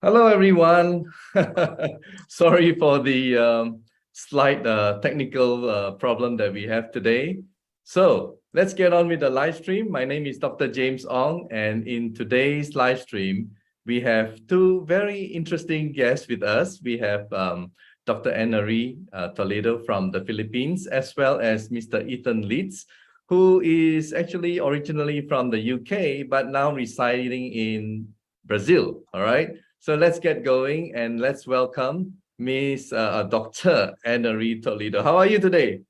Hello, everyone. Sorry for the slight technical problem that we have today. So let's get on with the live stream. My name is Dr. James Ong, and in today's live stream, we have two very interesting guests with us. We have Dr. Anari Toledo from the Philippines, as well as Mr. Ethan Leeds, who is actually originally from the UK, but now residing in Brazil. All right. So let's get going and let's welcome Miss Dr. Anari Toledo. How are you today?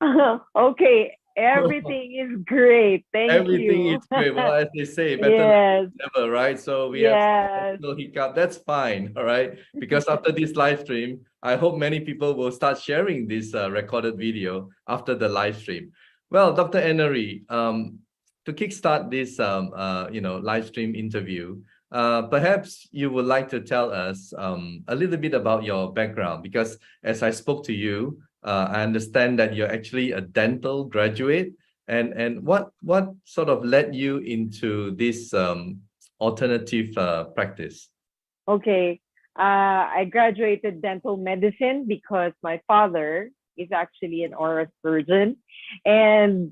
Okay, everything is great. Thank Everything you. is great. Well, as they say, better late Yes, than never, right? So we have some yes. technical hiccup. That's fine, all right? Because after this live stream, I hope many people will start sharing this recorded video after the live stream. Well, Dr. Anari, to kickstart this live stream interview, perhaps you would like to tell us a little bit about your background, because as I spoke to you, I understand that you're actually a dental graduate. And what sort of led you into this alternative practice? Okay. I graduated dental medicine because my father is actually an oral surgeon. And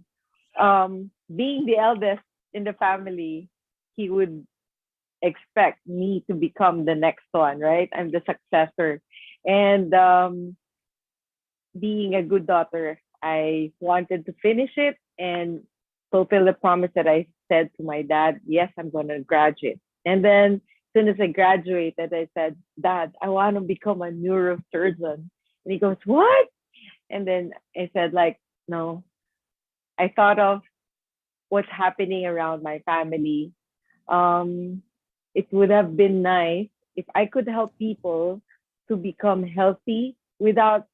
being the eldest in the family, he would expect me to become the next one, right? I'm the successor. And being a good daughter, I wanted to finish it and fulfill the promise that I said to my dad, yes, I'm going to graduate. And then as soon as I graduated, I said, Dad, I want to become a neurosurgeon. And he goes, what? And then I said, like, no. I thought of what's happening around my family. Um, it would have been nice if I could help people to become healthy without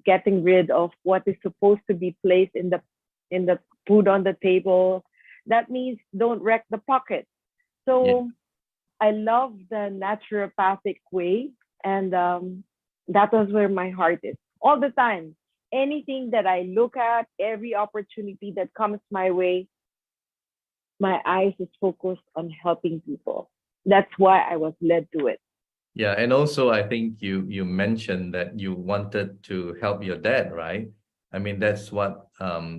getting rid of what is supposed to be placed in the food on the table. That means don't wreck the pocket. Yeah. So I love the naturopathic way, and that was where my heart is all the time. Anything that I look at, every opportunity that comes my way, my eyes is focused on helping people. That's why I was led to it. Yeah, and also I think you mentioned that you wanted to help your dad, right? I mean, that's what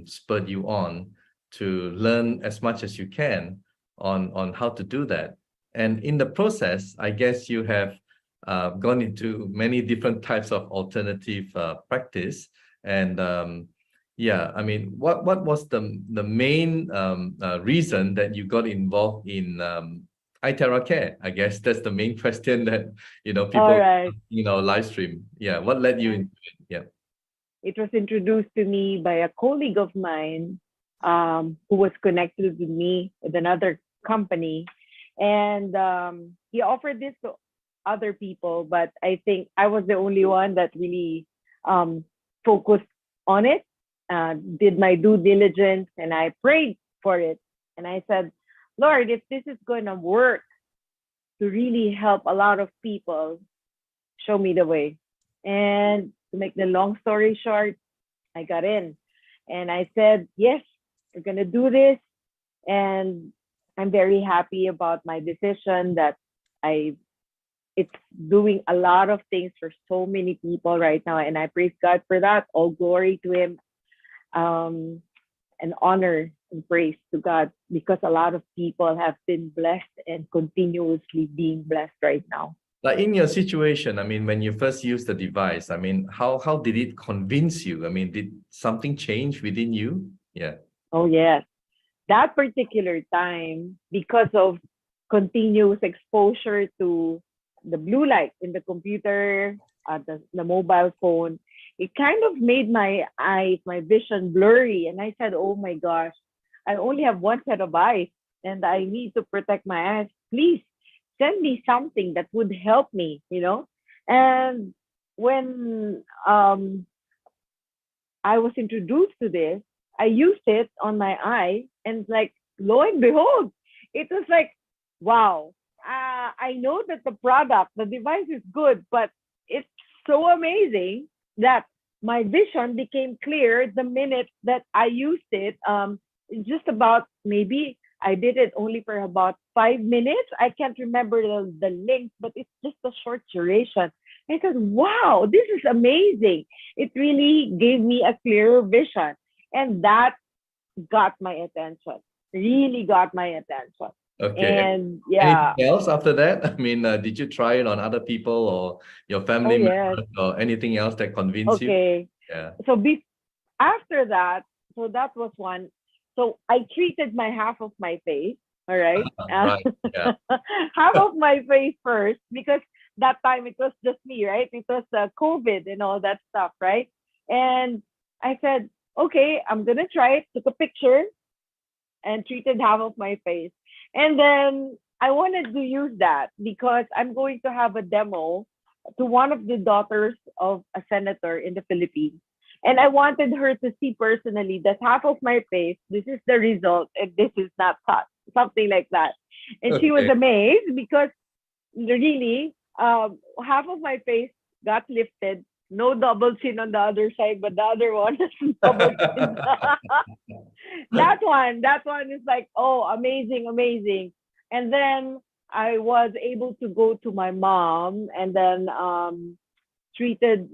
spurred you on to learn as much as you can on how to do that. And in the process, I guess you have gone into many different types of alternative practice. And yeah, I mean, what was the main reason that you got involved in IteraCare? I guess that's the main question that All people right. live stream. Yeah, what led you Yeah. into it? Yeah. It was introduced to me by a colleague of mine who was connected with me with another company. And he offered this to other people, but I think I was the only one that really um, focused on it, did my due diligence, and I prayed for it. And I said, Lord, if this is going to work to really help a lot of people, show me the way. And to make the long story short, I got in and I said, yes, we're going to do this. And I'm very happy about my decision that I it's doing a lot of things for so many people right now. And I praise God for that. All glory to him. Um, and honor and praise to God because a lot of people have been blessed and continuously being blessed right now. Like in your situation, I mean, when you first used the device, I mean, how did it convince you? I mean, did something change within you? Yeah. Oh, yes. That particular time, because of continuous exposure to the blue light in the computer, the mobile phone, it kind of made my eyes, my vision blurry. And I said, oh my gosh, I only have one set of eyes and I need to protect my eyes. Please send me something that would help me. And when I was introduced to this, I used it on my eye, and like lo and behold, it was like, wow. I know that the product, the device is good, but it's so amazing that my vision became clear the minute that I used it. Just about maybe I did it only for about 5 minutes. I can't remember the length, but it's just a short duration. I said, wow, this is amazing. It really gave me a clearer vision. And that got my attention, really got my attention. Okay. And yeah, Anything else after that? I mean, did you try it on other people or your oh family yes, members or anything else that convinced you? okay. Yeah. So after that, so that was one. So I treated my half of my face, all right? Right. Yeah. Half of my face first, because that time it was just me, right? It was COVID and all that stuff, right? And I said, okay, I'm gonna try it. Took a picture and treated half of my face. And then I wanted to use that because I'm going to have a demo to one of the daughters of a senator in the Philippines. And I wanted her to see personally that half of my face, this is the result, and this is not cut, something like that. And she was Okay. amazed because really, half of my face got lifted. No double chin on the other side, but the other one is double chin. That one is like, oh, amazing, amazing. And then I was able to go to my mom and then treated,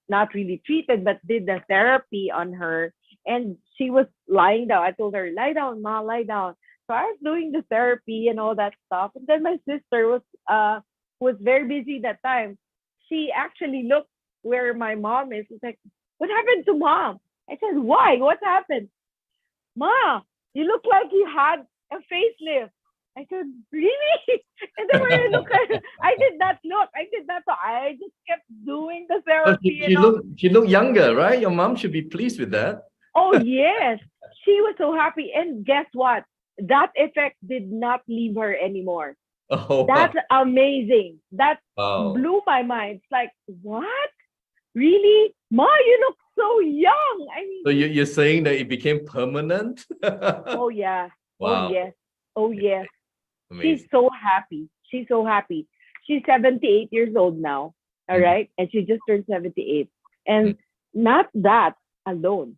not really treated, but did the therapy on her. And she was lying down. I told her, lie down, ma, lie down. So I was doing the therapy and all that stuff. And then my sister was very busy that time. She actually looked where my mom is. She's like, what happened to mom? I said, why? What happened? Ma, you look like you had a facelift. I said, really? And then when I look at it, I did not look. I did not. So I just kept doing the But therapy she and all. she look younger, right? Your mom should be pleased with that. Oh, yes. She was so happy. And guess what? That effect did not leave her anymore. Oh, That's amazing. That wow. blew my mind. It's like, what? Really? Ma, you look so young. I mean, So you're saying that it became permanent? oh, yeah. Oh, Wow. yes. Oh, yes. She's Amazing. so happy. She's so happy. She's 78 years old now. All Mhm. right. And she just turned 78. Mm. And not that alone.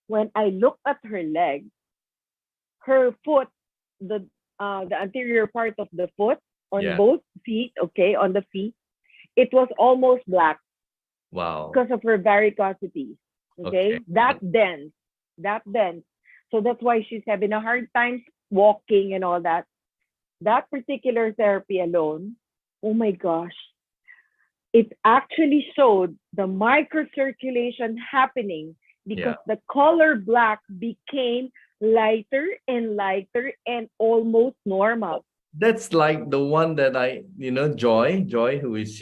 When I looked at her leg, her foot, the anterior part of the foot on Yeah. both feet, okay, on the feet, it was almost black Wow. because of her varicosities. Okay. Okay. That dense. So that's why she's having a hard time walking and all that. That particular therapy alone, oh my gosh, it actually showed the microcirculation happening because Yeah. the color black became lighter and lighter and almost normal. That's like the one that Joy, who is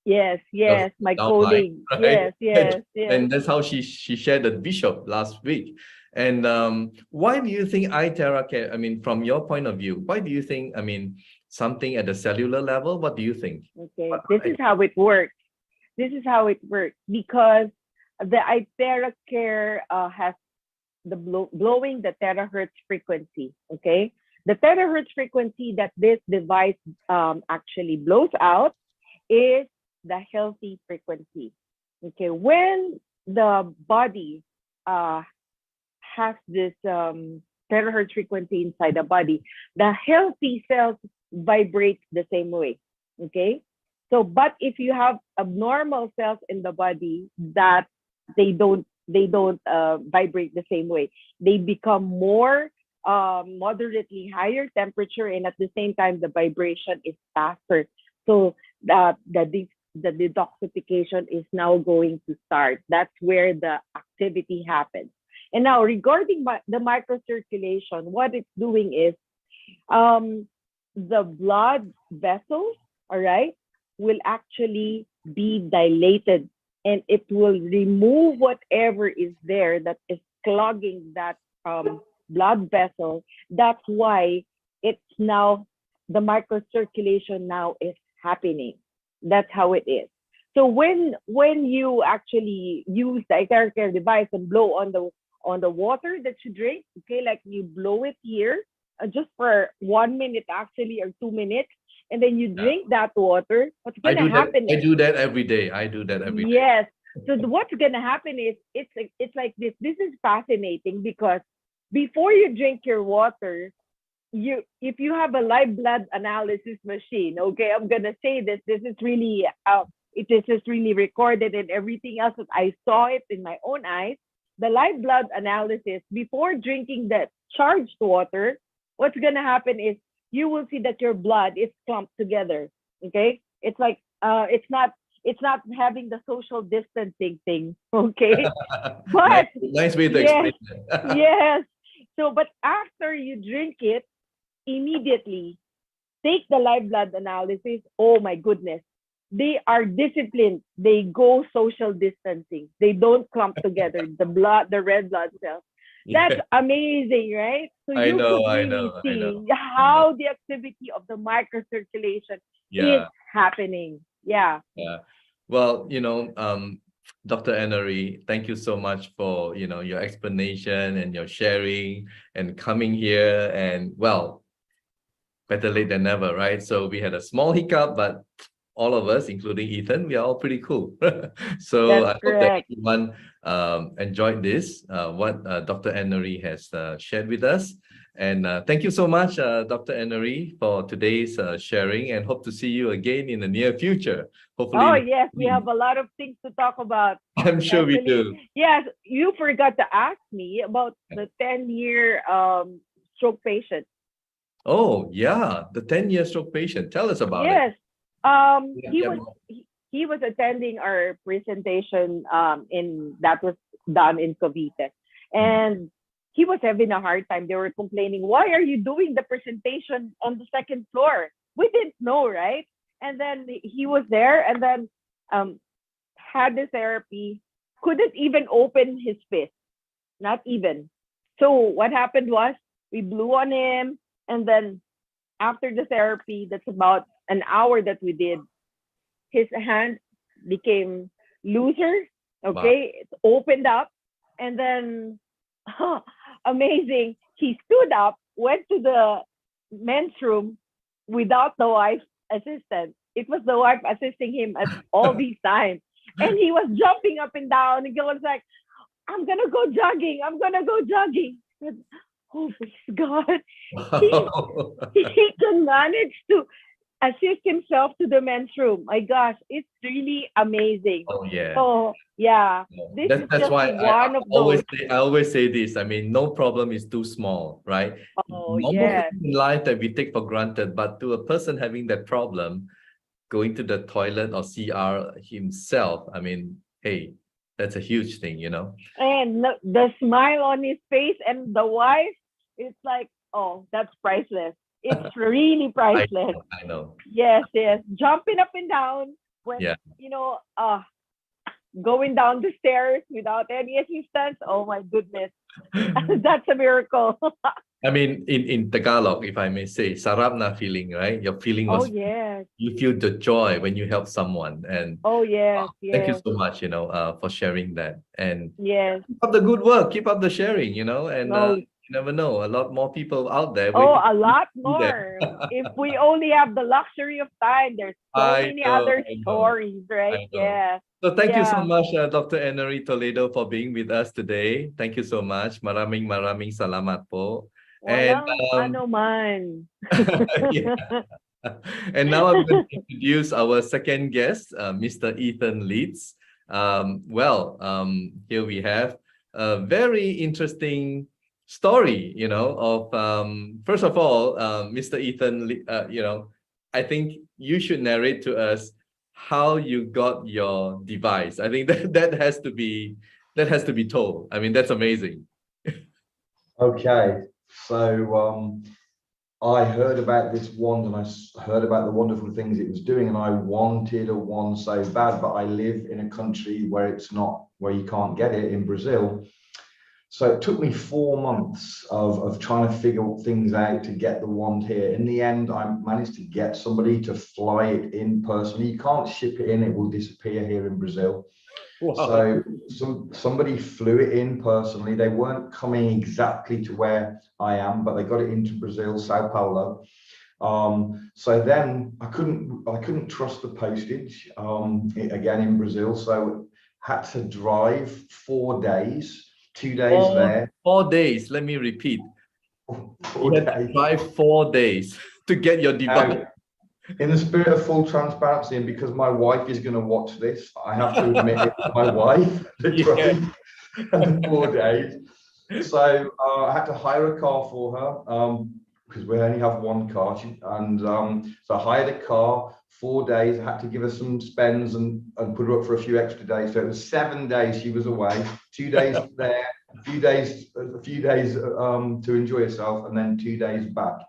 Yes, your yes, my downline, colleague. right? Yes, yes, yes. And that's how she shared the bishop last week. And why do you think IteraCare, I mean, from your point of view, why do you think, I mean, something at the cellular level, what do you think? Okay, this is how it works. This is how it works because the IteraCare has the blowing the terahertz frequency. Okay, the terahertz frequency that this device actually blows out is the healthy frequency. Okay, when the body has this terahertz frequency inside the body, the healthy cells vibrate the same way. Okay, so but if you have abnormal cells in the body that they don't vibrate the same way, they become more moderately higher temperature, and at the same time the vibration is faster. So the detoxification is now going to start. That's where the activity happens. And now regarding the microcirculation, what it's doing is the blood vessels, all right, will actually be dilated, and it will remove whatever is there that is clogging that blood vessel. That's why it's now the microcirculation now is happening. That's how it is. So when you actually use the IteraCare device and blow on the water that you drink, okay, like you blow it here just for 1 minute actually or 2 minutes, and then you Yeah. drink that water. What's I gonna do that. happen I is do that every day. I do that every day. yes. So what's gonna happen is it's like this. This is fascinating because before you drink your water, if you have a live blood analysis machine, okay, I'm gonna say this. This is really it is just really recorded and everything else. That I saw it in my own eyes. The live blood analysis before drinking the charged water, what's gonna happen is you will see that your blood is clumped together. Okay, it's like it's not having the social distancing thing. Okay, Nice, but nice way to yes, explain that. yes. So, but after you drink it, immediately take the live blood analysis. Oh my goodness. They are disciplined. They go social distancing. They don't clump together. The red blood cells. That's Yeah, amazing, right? So I you know, could I really know, I see know, I know. how the activity of the microcirculation is Yeah, happening. Yeah. yeah. Well, Dr. Enery, thank you so much for, your explanation and your sharing and coming here. And well, better late than never, right? So we had a small hiccup, but all of us, including Ethan, we are all pretty cool. So That's I hope that correct. everyone enjoyed this, what Dr. Enery has shared with us. And thank you so much, Dr. Enery, for today's sharing, and hope to see you again in the near future. Oh, Hopefully, yes, we have a lot of things to talk about. I'm sure we Especially, do. yes, you forgot to ask me about the 10-year stroke patient. Oh, yeah, the 10-year stroke patient. Tell us about it. Yes, Yeah, he yeah. was he was attending our presentation in that was done in Cavite, Mm. and he was having a hard time. They were complaining, "Why are you doing the presentation on the second floor? We didn't know, right?" And then he was there, and then um, had the therapy, couldn't even open his fist, not even. So what happened was we blew on him, and then after the therapy, that's about an hour that we did, his hand became looser. Wow. Okay, it opened up, and then amazing. He stood up, went to the men's room without the wife's assistant. It was the wife assisting him at all these times, and he was jumping up and down. And he was like, "I'm gonna go jogging. I'm gonna go jogging." And, oh, please God, he Wow. he can manage to assist himself to the men's room. My gosh, it's really amazing. Oh, yeah. So yeah, Yeah. this is That's just why one of those. I always say this. I mean, no problem is too small, right? Oh Normal yes, things in life that we take for granted, but to a person having that problem, going to the toilet or CR himself, I mean, hey, that's a huge thing. and the smile on his face and the wife, it's like, oh, that's priceless. It's really I priceless. know, I know. Yes, yes, jumping up and down when Yeah. going down the stairs without any assistance. Oh my goodness, that's a miracle. I mean, in Tagalog, if I may say, sarap na feeling, right? Your feeling Oh was, yes, you feel the joy when you help someone. And oh yes, thank you yes, so much, for sharing that. And yes. keep up the good work, keep up the sharing, and No, you never know, a lot more people out there oh, waiting a for you lot to do that. more. If we only have the luxury of time, there's so I many know, other I know, stories, right? I know. Yeah, So thank you so yeah. much, Dr. Enery Toledo, for being with us today. Thank you so much. Maraming maraming salamat po. And Walang anuman. yeah. And now I'm going to introduce our second guest, Mr. Ethan Leeds. Here we have a very interesting story, of first of all, Mr. Ethan, I think you should narrate to us how you got your device. I think that has to be told. I mean, that's amazing. Okay, so I heard about this wand and heard about the wonderful things it was doing, and I wanted a wand so bad, but I live in a country where you can't get it, in Brazil. So it took me 4 months of trying to figure things out to get the wand here. In the end, I managed to get somebody to fly it in personally. You can't ship it in, it will disappear here in Brazil. Wow. So somebody flew it in personally. They weren't coming exactly to where I am, but they got it into Brazil, Sao Paulo. So then I couldn't trust the postage again in Brazil. So had to drive 4 days 2 days there. 4 days. Let me repeat. 4 You had to days. drive 4 days to get your device. In the spirit of full transparency, and because my wife is going to watch this, I have to admit it was my wife that drove the 4 days. So I had to hire a car for her because we only have one car. So I hired a car, 4 days. I had to give her some spends and put her up for a few extra days. So it was 7 days she was away, 2 days there, a few days to enjoy herself, and then 2 days back.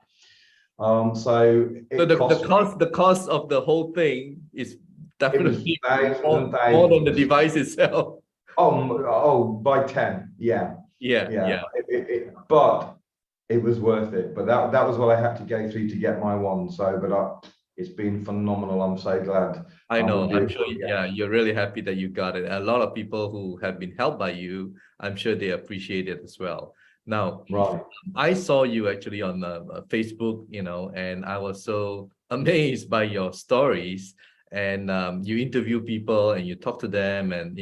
So the cost of the whole thing is definitely more than the device itself. By 10, yeah. But it was worth it. But that was what I had to go through to get my one. So, but it's been phenomenal. I'm so glad. I know. I'm sure. Yeah, you're really happy that you got it. A lot of people who have been helped by you, I'm sure they appreciate it as well. Now, right. I saw you actually on Facebook, and I was so amazed by your stories. And you interview people and you talk to them, and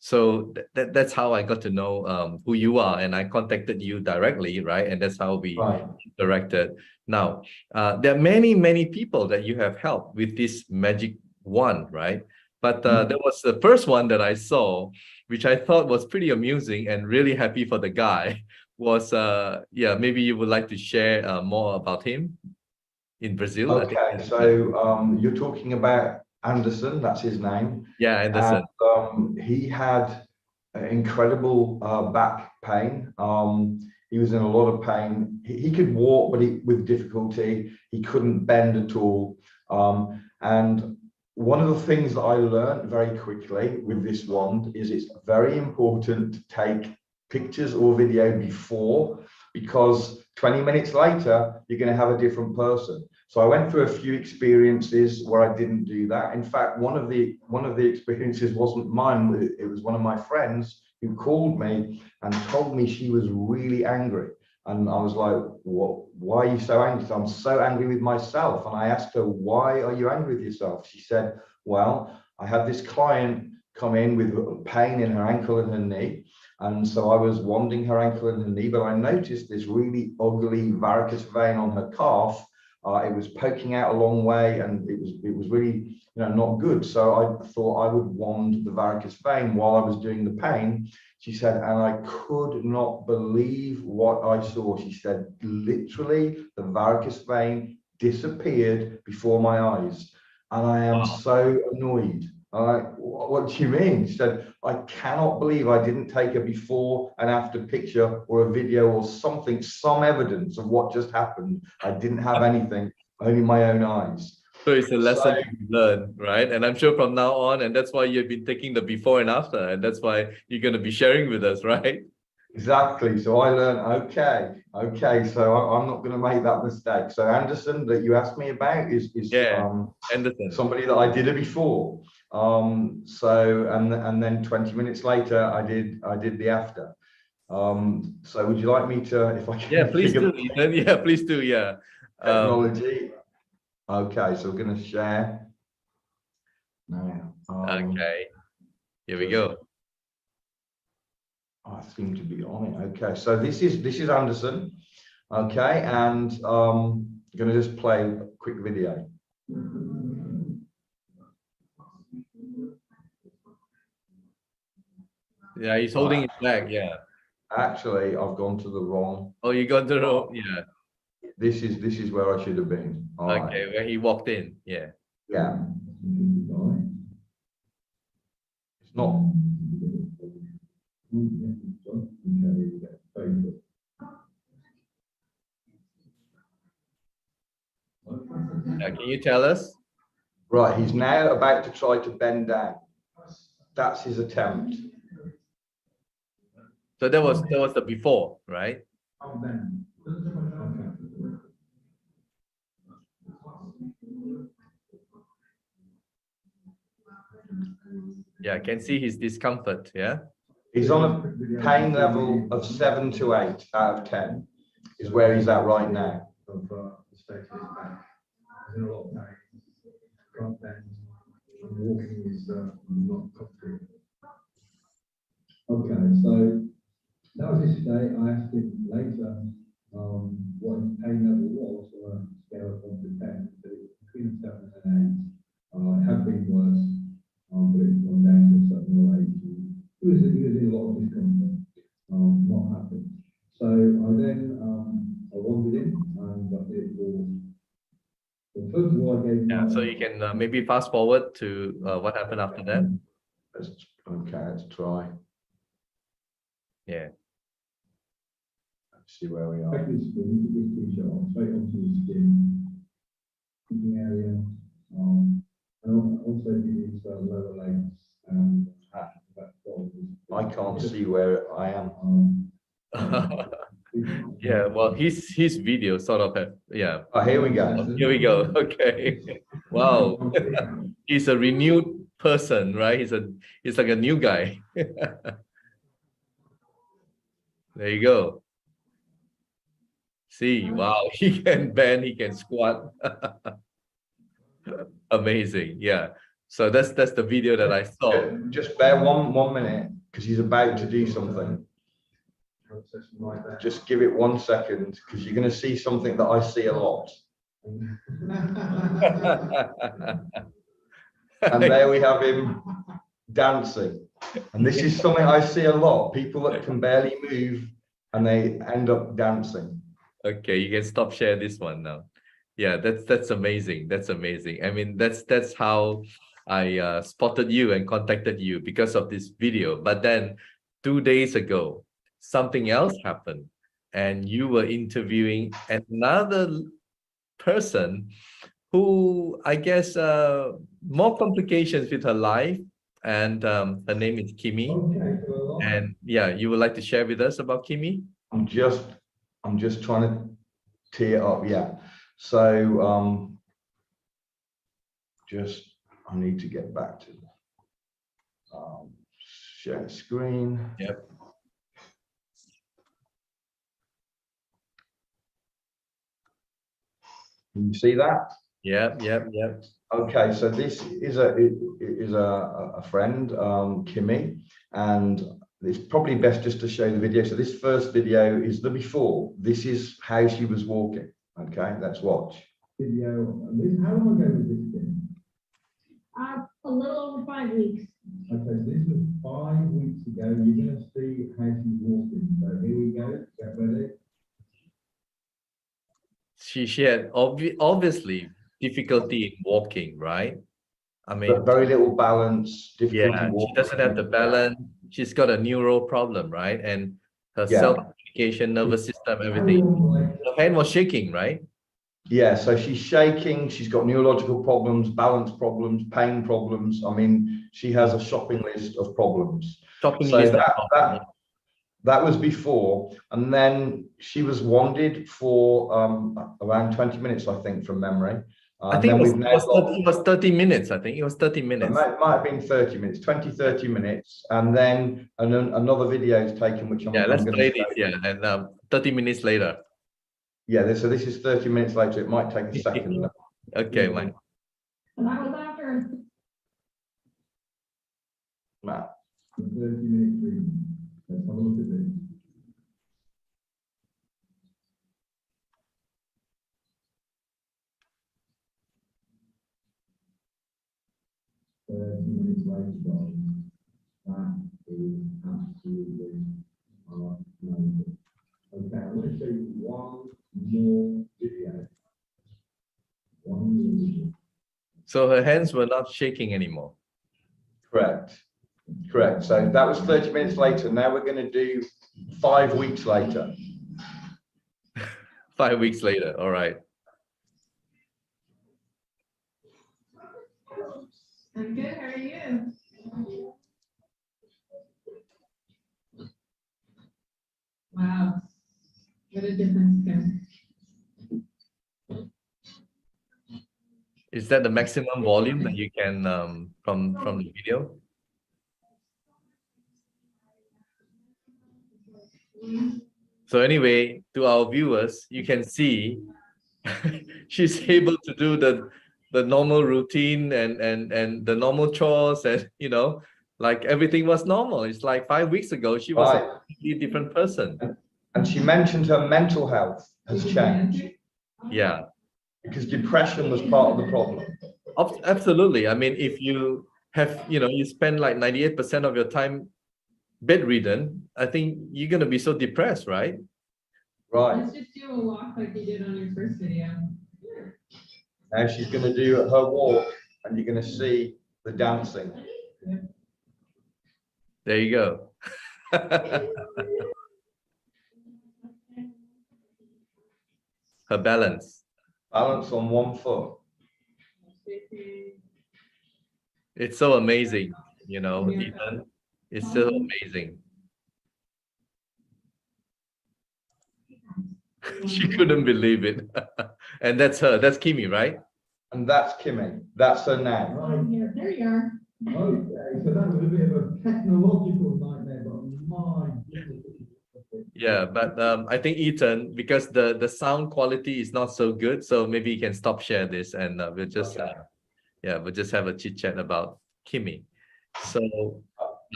so that's how I got to know who you are, and I contacted you directly, right? And that's how we interacted. Now, there are many people that you have helped with this magic wand, right? But there was the first one that I saw, which I thought was pretty amusing and really happy for the guy. Was maybe you would like to share more about him in Brazil. Okay, so you're talking about Anderson, that's his name. Yeah, Anderson. And, he had incredible back pain. He was in a lot of pain. He could walk, but with difficulty. He couldn't bend at all. And one of the things that I learned very quickly with this wand is it's very important to take pictures or video before, because 20 minutes later you're going to have a different person. So I went through a few experiences where I didn't do that. In fact, one of the experiences wasn't mine. It was one of my friends who called me and told me she was really angry. And I was like, what? Why are you so angry? I'm so angry with myself. And I asked her, why are you angry with yourself? She said, well, I had this client come in with pain in her ankle and her knee. And so I was wanding her ankle and her knee, but I noticed this really ugly varicose vein on her calf. It was poking out a long way, and it was really not good. So I thought I would wand the varicose vein while I was doing the pain. She said, and I could not believe what I saw. She said, literally, the varicose vein disappeared before my eyes. And I am so annoyed. What do you mean? She said, I cannot believe I didn't take a before and after picture or a video or something, some evidence of what just happened. I didn't have anything, only my own eyes. So it's a lesson to learn, right? And I'm sure from now on, and that's why you've been taking the before and after, and that's why you're going to be sharing with us, right? Exactly. So I learned, okay, so I'm not going to make that mistake. So Anderson, that you asked me about, is Anderson, somebody that I did it before. So and then 20 minutes later I did the after. So would you like me to, if I can, please do, Ethan. Yeah, please do. Technology. Okay, so we're going to share now. Okay, here we go. I seem to be on it. Okay, so this is Anderson. Okay, and I'm going to just play a quick video. Yeah, he's holding it back. Yeah. Actually, I've gone to the wrong. Oh, you got the wrong. Yeah. This is where I should have been. All okay, right. where he walked in. Yeah. Yeah. It's not. Can you tell us? Right, he's now about to try to bend down. That's his attempt. So that was the before, right? Yeah, I can see his discomfort. Yeah. He's on a pain level of 7 to 8 out of 10 is where he's at right now. In a lot of pain, can't bend, and walking is not comfortable. Okay, so That was his state. I asked him later what his pain level was on a scale of 1 to 10. So it's between 7 and 8. It had been worse, but it's gone down to a certain age. He was in a lot of discomfort, not happy. So I then I wandered in and it was. Well, first of all, I gave Yeah, my, so you can maybe fast forward to what happened after that. Let's try. Yeah. Let's see where we are. back to the skin, to this t-shirt on, straight onto the skin, kicking area, and also did his lower legs and back shoulders. I can't see where I am. Yeah, well, his video sort of Oh, here we go. Here we go. Okay. Wow. He's a renewed person, right? He's like a new guy. There you go. See, wow, he can bend, he can squat. Amazing. Yeah. So that's the video that I saw. Just bear one minute because he's about to do something. Just give it 1 second because you're going to see something that I see a lot. And there we have him dancing. And this is something I see a lot. People that can barely move and they end up dancing. Okay, you can stop share this one now. Yeah, that's amazing. That's amazing. I mean, that's how I spotted you and contacted you because of this video. But then 2 days ago, something else happened, and you were interviewing another person who, I guess, more complications with her life, and her name is Kimi. And yeah, you would like to share with us about Kimi? I'm just trying to tee it up. Yeah. So I need to get back to share screen. Yep. Can you see that? Yep. Okay, so this is a friend, Kimi, and it's probably best just to show the video. So this first video is the before. This is how she was walking. Okay, let's watch. Video. How long ago was this been? A little over 5 weeks. Okay, so this was 5 weeks ago. You're going to see how she's walking. So here we go. Get ready. She had obviously difficulty in walking, right? I mean, But very little balance, difficulty yeah, she walking. doesn't have the balance. She's got a neuro problem, right? And her Yeah. self-communication, nervous system, everything. Her hand was shaking, right? Yeah, so she's shaking, she's got neurological problems, balance problems, pain problems. I mean, she has a shopping list of problems. Shopping So list. that was before, and then she was wanted for around 20 minutes, I think, from memory. I think it was 30 minutes. I think it was 30 minutes. It might have been 30 minutes, 20, 30 minutes. And then another video is taken, which I'm let's going play to this. Yeah, and 30 minutes later. Yeah, so this is 30 minutes later. It might take a second. Okay, Mike. And that was after. Matt. 30-minute treatment. Let's have a look at this. Minutes later, guys. That is absolutely amazing. Okay, I'm going to show you one more video. So her hands were not shaking anymore. Correct. So that was 30 minutes later. Now we're going to do 5 weeks later. 5 weeks later. All right. I'm good. How are you? Wow. What a difference there. Is that the maximum volume that you can from the video? So anyway, to our viewers, you can see she's able to do the normal routine and the normal chores, and like everything was normal. It's like 5 weeks ago, she was Right. a completely different person. And she mentioned her mental health has changed Yeah, because depression was part of the problem. absolutely. I mean, if you have, you spend like 98% of your time bedridden, I think you're going to be so depressed, right? Right. Let's just do a walk like you did on your first video. Now she's going to do her walk and you're going to see the dancing. There you go. Her balance. Balance on one foot. It's so amazing, Yeah. Ethan. It's so amazing. She couldn't believe it. And that's her. That's Kimi, right? And that's Kimmy. That's her name. Right. There you are. Okay, so that was a bit of a technological nightmare, but my goodness. Yeah, but I think Ethan, because the sound quality is not so good, so maybe you can stop share this and we'll just we'll just have a chit chat about Kimi. So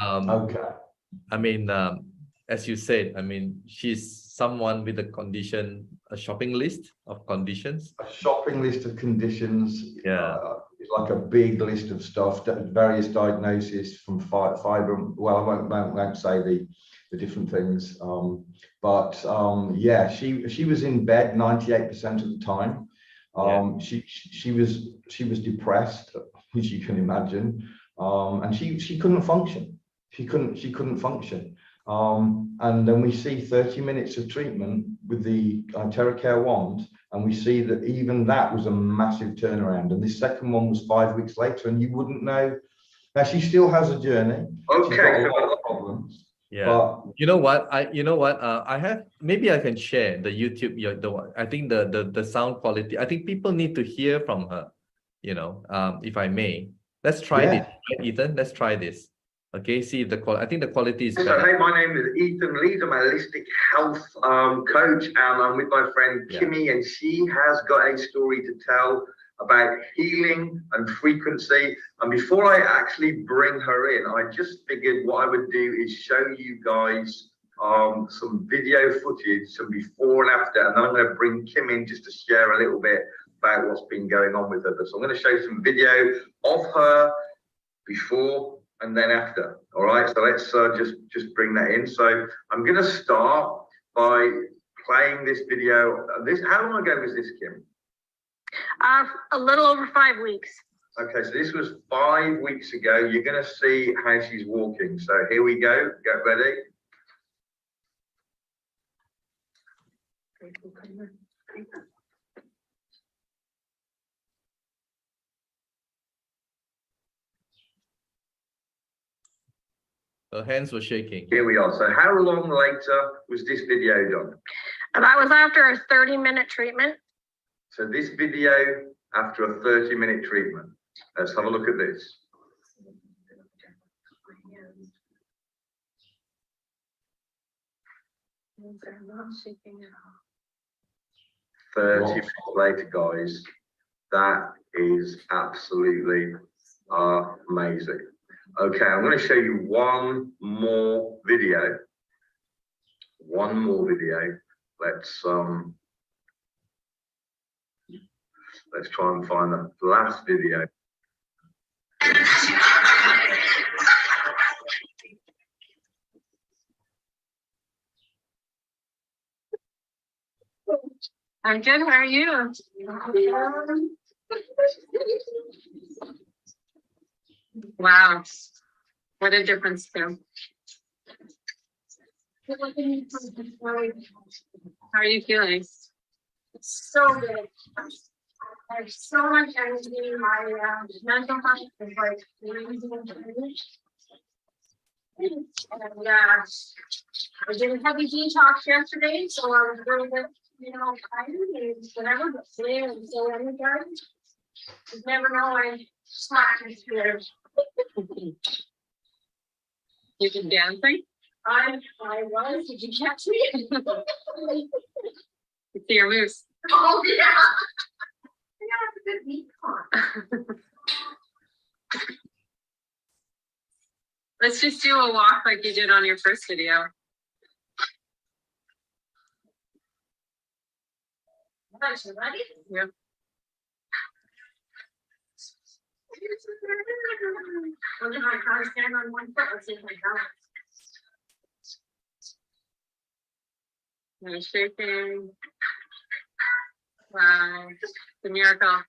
Okay. I mean, as you said, I mean, she's someone with a condition, a shopping list of conditions. A shopping list of conditions. Yeah. It's like a big list of stuff, various diagnoses from fiber. Well, I won't say the different things. Yeah, she was in bed 98% of the time. She was depressed, as you can imagine, and she couldn't function. She couldn't function. And then we see 30 minutes of treatment with the IteraCare wand, and we see that even that was a massive turnaround. And this second one was 5 weeks later, and you wouldn't know. Now she still has a journey. She's got a lot of problems. Yeah. But you know what? I have, maybe I can share the YouTube, I think the sound quality. I think people need to hear from her, if I may. Let's try this, right, Ethan? Let's try this. Okay, see if I think the quality is better. So, hey, my name is Ethan Lee. I'm a holistic health coach, and I'm with my friend Kimmy, and she has got a story to tell about healing and frequency. And before I actually bring her in, I just figured what I would do is show you guys some video footage, some before and after, and then I'm going to bring Kim in just to share a little bit about what's been going on with her. So I'm going to show some video of her before and then after. All right, so let's just bring that in. So I'm going to start by playing this video. How long ago was this, Kim? A little over 5 weeks. Okay, so this was 5 weeks ago. You're going to see how she's walking. So here we go. Get ready. Her hands were shaking. Here we are. So how long later was this video done? And that was after a 30-minute treatment. So this video after a 30-minute treatment. Let's have a look at this. They're not shaking at all. 30 minutes later, guys. That is absolutely amazing. Okay, I'm going to show you one more video. One more video. Let's try and find the last video. I'm good. How are you? Wow. What a difference, too. How are you feeling? So good. I have so much energy. My mental health is like amazing. And I did a heavy detox yesterday, so I was really good, tired and whatever, but today I'm so energized. You never know when slack is here. You been dancing? I was. Did you catch me? You see your moves. Oh yeah. I got a good week on. Let's just do a walk like you did on your first video. Ready? Yep. Wonder if I can stand on one foot. Let's see if I can. I'm shaking. Wow. The miracle.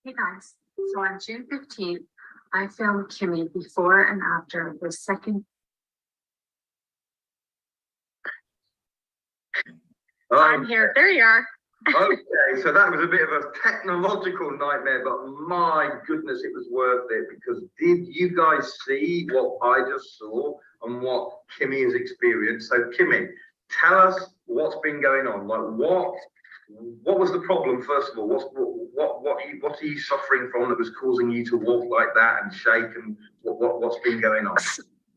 Hey guys, so on June 15th, I filmed Kimmy before and after the second. I'm here. There you are. Okay, so that was a bit of a technological nightmare, but my goodness, it was worth it, because did you guys see what I just saw and what Kimmy has experienced? So Kimmy, tell us what's been going on. Like what was the problem, first of all? What are you suffering from that was causing you to walk like that and shake, and what's been going on?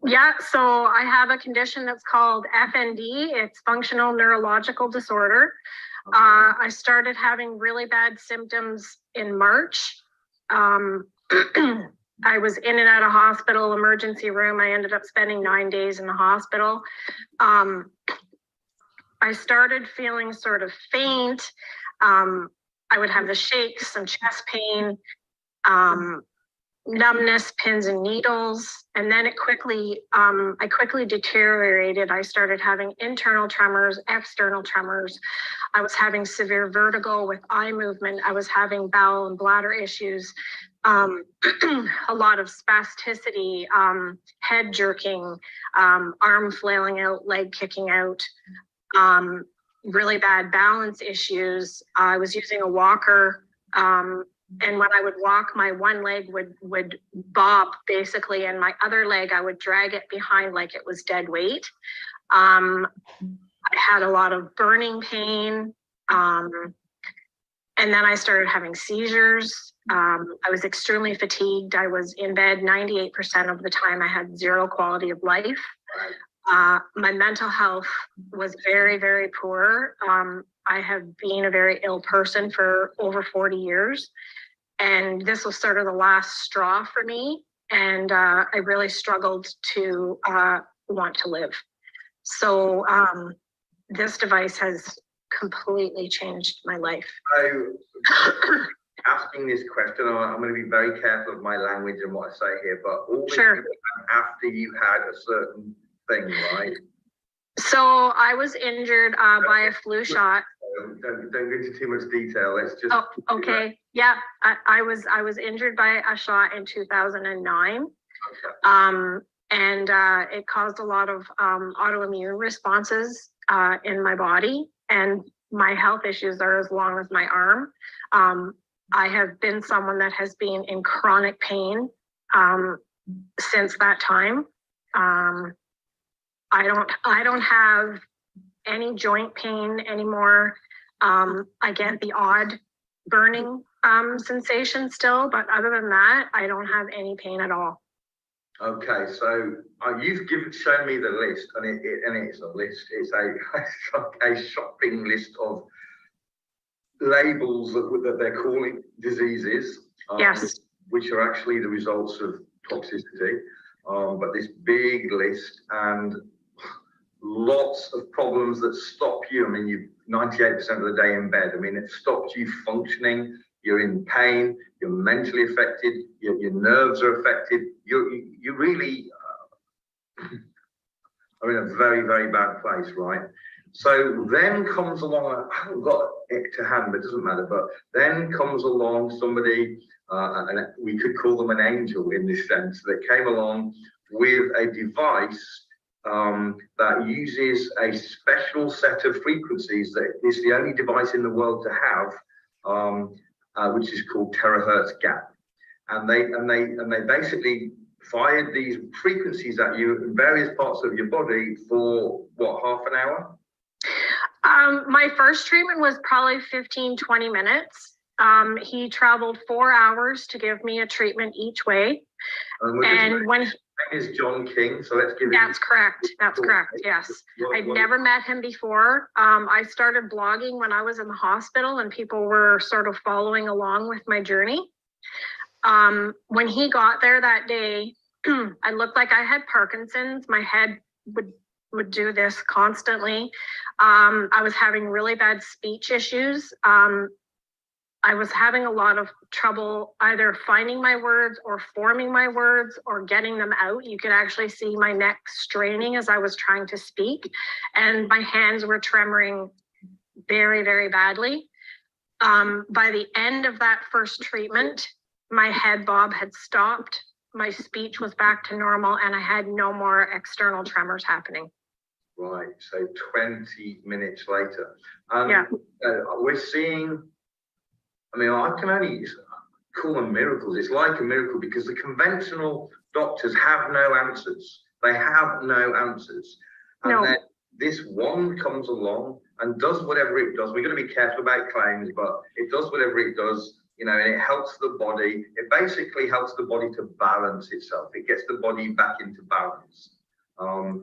Yeah, so I have a condition that's called FND. It's functional neurological disorder. I started having really bad symptoms in March. I was in and out of hospital, emergency room. I ended up spending 9 days in the hospital. I started feeling sort of faint. I would have the shakes, some chest pain, numbness, pins and needles, and then it quickly, I quickly deteriorated. I started having internal tremors, external tremors. I was having severe vertigo with eye movement. I was having bowel and bladder issues, a lot of spasticity, head jerking, arm flailing out, leg kicking out, really bad balance issues. I was using a walker. And when I would walk, my one leg would bob basically, and my other leg, I would drag it behind like it was dead weight. I had a lot of burning pain. And then I started having seizures. I was extremely fatigued. I was in bed 98% of the time. I had zero quality of life. My mental health was very, very poor. I have been a very ill person for over 40 years. And this was sort of the last straw for me. And I really struggled to want to live. So this device has completely changed my life. So, asking this question, I'm going to be very careful of my language and what I say here, but all this Sure. after you had a certain thing, right? So I was injured by a flu shot. Don't go into too much detail. Let's just. Oh, okay. Yeah, I was injured by a shot in 2009. And it caused a lot of autoimmune responses in my body, and my health issues are as long as my arm. I have been someone that has been in chronic pain since that time. I don't have any joint pain anymore. I get the odd burning sensation still, but other than that, I don't have any pain at all. Okay, so you've shown me the list, and it's a list. It's a shopping list of labels that they're calling diseases. Yes. Which are actually the results of toxicity. But this big list, and lots of problems that stop you. I mean, you 98% of the day in bed. I mean, it stops you functioning. You're in pain. You're mentally affected. Your nerves are affected. You really are in a very, very bad place, right? So then comes along, I haven't got it to hand, but it doesn't matter. But then comes along somebody, and we could call them an angel in this sense, that came along with a device that uses a special set of frequencies that is the only device in the world to have, which is called terahertz gap. And they basically fired these frequencies at you in various parts of your body for what, half an hour? My first treatment was probably 15-20 minutes. He traveled 4 hours to give me a treatment each way. And when his name is John King, so let's give him. That's correct. That's correct. Yes. I'd never met him before. I started blogging when I was in the hospital, and people were sort of following along with my journey. When he got there that day, I looked like I had Parkinson's. My head would do this constantly. I was having really bad speech issues. I was having a lot of trouble either finding my words or forming my words or getting them out. You could actually see my neck straining as I was trying to speak, and my hands were tremoring very, very badly. By the end of that first treatment, my head bob had stopped, my speech was back to normal, and I had no more external tremors happening. Right, so 20 minutes later. Yeah. We're seeing, I mean, I can only call them miracles. It's like a miracle because the conventional doctors have no answers. They have no answers. And then this wand comes along and does whatever it does. We're going to be careful about claims, but it does whatever it does, you know, and it helps the body. It basically helps the body to balance itself. It gets the body back into balance.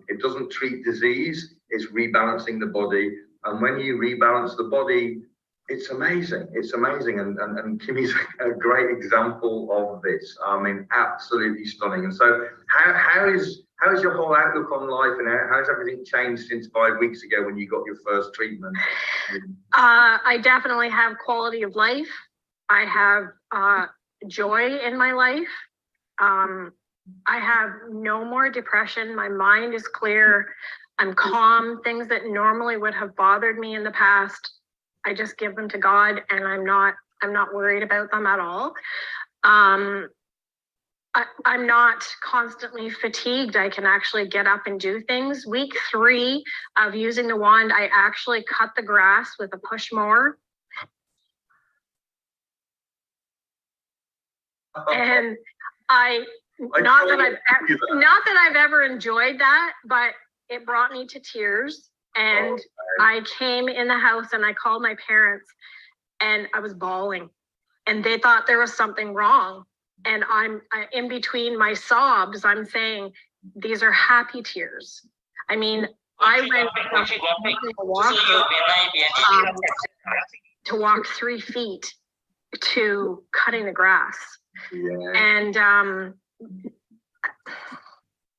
It doesn't treat disease, it's rebalancing the body. And when you rebalance the body, it's amazing. It's amazing. And Kimmy's a great example of this. I mean, absolutely stunning. And so how is your whole outlook on life, and how has everything changed since 5 weeks ago when you got your first treatment? I definitely have quality of life. I have joy in my life. I have no more depression. My mind is clear. I'm calm. Things that normally would have bothered me in the past, I just give them to God, and I'm not worried about them at all. I'm not constantly fatigued. I can actually get up and do things. Week 3 of using the wand, I actually cut the grass with a push mower. And not that I've ever enjoyed that, but it brought me to tears. And I came in the house and I called my parents and I was bawling, and they thought there was something wrong. And I'm in between my sobs, I'm saying, these are happy tears. I mean, I went to walk 3 feet to cutting the grass. Yeah. And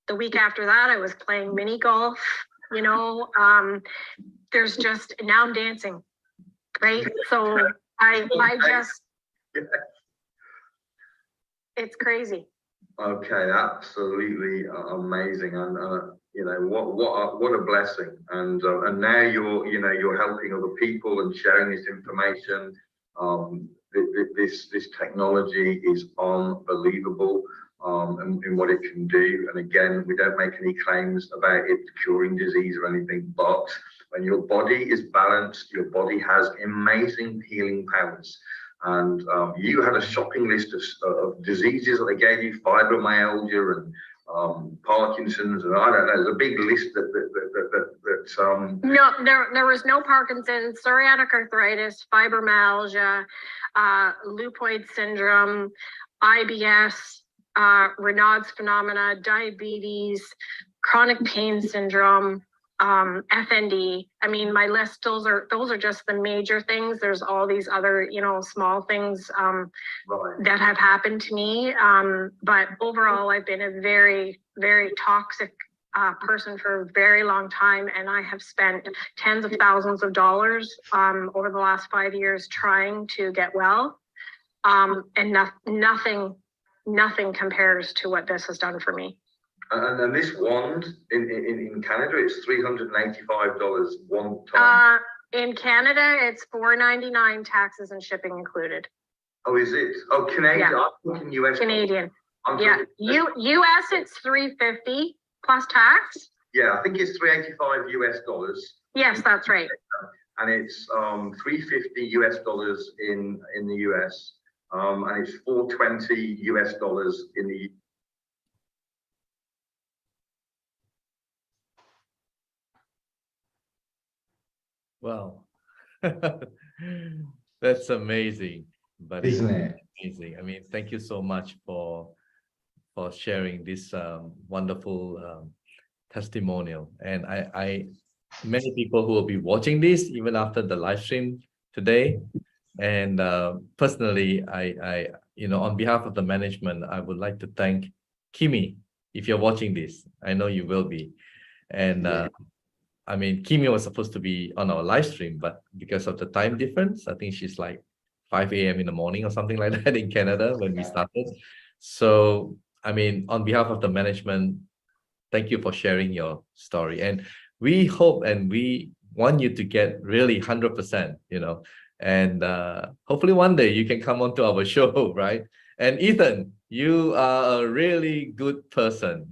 the week after that, I was playing mini golf. You know, there's just, now I'm dancing, right? So I just, it's crazy. Okay, absolutely amazing, and you know what a blessing, and now you're helping other people and sharing this information. This technology is unbelievable. In what it can do, and again, we don't make any claims about it curing disease or anything, but when your body is balanced, your body has amazing healing powers. And you had a shopping list of diseases that they gave you, fibromyalgia and Parkinson's, and I don't know, there's a big list that No, there was no Parkinson's, psoriatic arthritis, fibromyalgia, leukoid syndrome, IBS, Raynaud's phenomena, diabetes, chronic pain syndrome, FND. I mean, my list, those are just the major things. There's all these other, you know, small things that have happened to me. But overall, I've been a very, very toxic person for a very long time, and I have spent tens of thousands of dollars over the last 5 years trying to get well, and nothing compares to what this has done for me. And then this wand in Canada, it's $385 one time. In Canada, it's $4.99, taxes and shipping included. Oh, is it? Oh, Canadian. Yeah. I'm talking US. Canadian. Yeah. US, it's $350 plus tax. Yeah, I think it's $385 US. Yes, that's right. And it's $350 US in the US. And it's $420 US in the. Wow. That's amazing, buddy. Isn't it? Amazing. I mean, thank you so much for sharing this wonderful testimonial. And I many people who will be watching this even after the live stream today. And personally, on behalf of the management, I would like to thank Kimi. If you're watching this, I know you will be. And I mean, Kimi was supposed to be on our live stream, but because of the time difference, I think she's like 5 a.m. in the morning or something like that in Canada when we started. So, I mean, on behalf of the management, thank you for sharing your story. And we hope and we want you to get really 100%, and hopefully one day you can come onto our show, right? And Ethan, you are a really good person,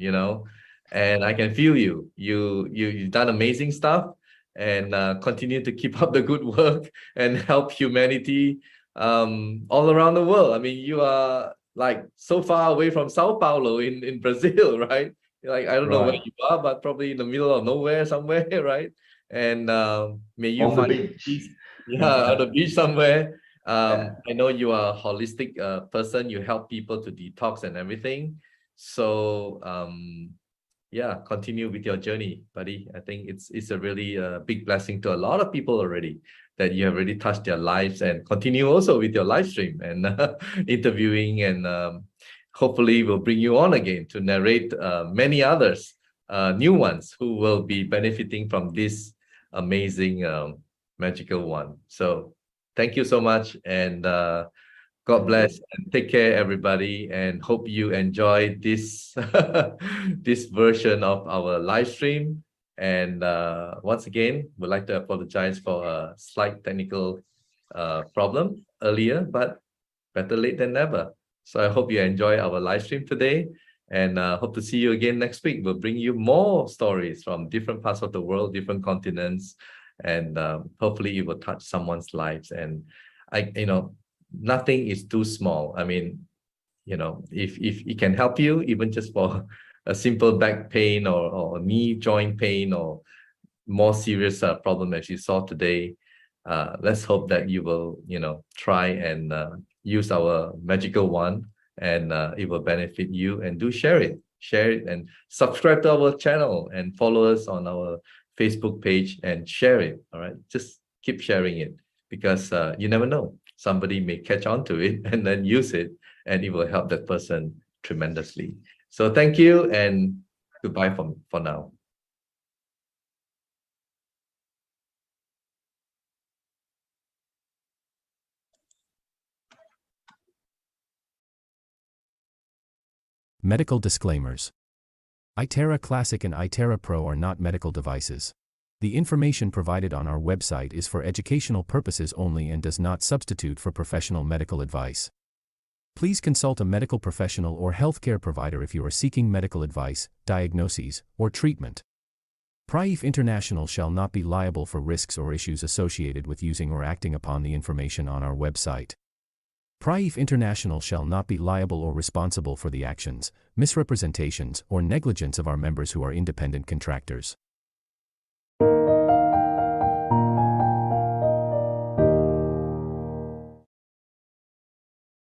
and I can feel you. You've done amazing stuff, and continue to keep up the good work and help humanity all around the world. I mean, you are like so far away from Sao Paulo in Brazil, right? Like, I don't know where you are, but probably in the middle of nowhere somewhere, right? And may you On the find beach. peace. Yeah, on the beach somewhere. I know you are a holistic person. You help people to detox and everything. So yeah, continue with your journey, buddy. I think it's a really big blessing to a lot of people already that you have really touched their lives, and continue also with your live stream and interviewing, and hopefully we'll bring you on again to narrate many others, new ones who will be benefiting from this amazing magical one. So thank you so much, and God bless and take care, everybody, and hope you enjoy this this version of our live stream. And once again, we'd like to apologize for a slight technical problem earlier, but better late than never. So I hope you enjoy our live stream today, and hope to see you again next week. We'll bring you more stories from different parts of the world, different continents, and hopefully it will touch someone's lives. And nothing is too small. I mean, if it can help you, even just for a simple back pain or knee joint pain, or more serious problem as you saw today, let's hope that you will, try and use our magical wand, and it will benefit you. And do share it, and subscribe to our channel, and follow us on our Facebook page, and share it. All right, just keep sharing it, because you never know, somebody may catch on to it and then use it, and it will help that person tremendously. So thank you, and goodbye for now. Medical disclaimers. ITERA Classic and ITERA Pro are not medical devices. The information provided on our website is for educational purposes only and does not substitute for professional medical advice. Please consult a medical professional or healthcare provider if you are seeking medical advice, diagnoses, or treatment. PRIEF International shall not be liable for risks or issues associated with using or acting upon the information on our website. PRIEF International shall not be liable or responsible for the actions, misrepresentations, or negligence of our members who are independent contractors.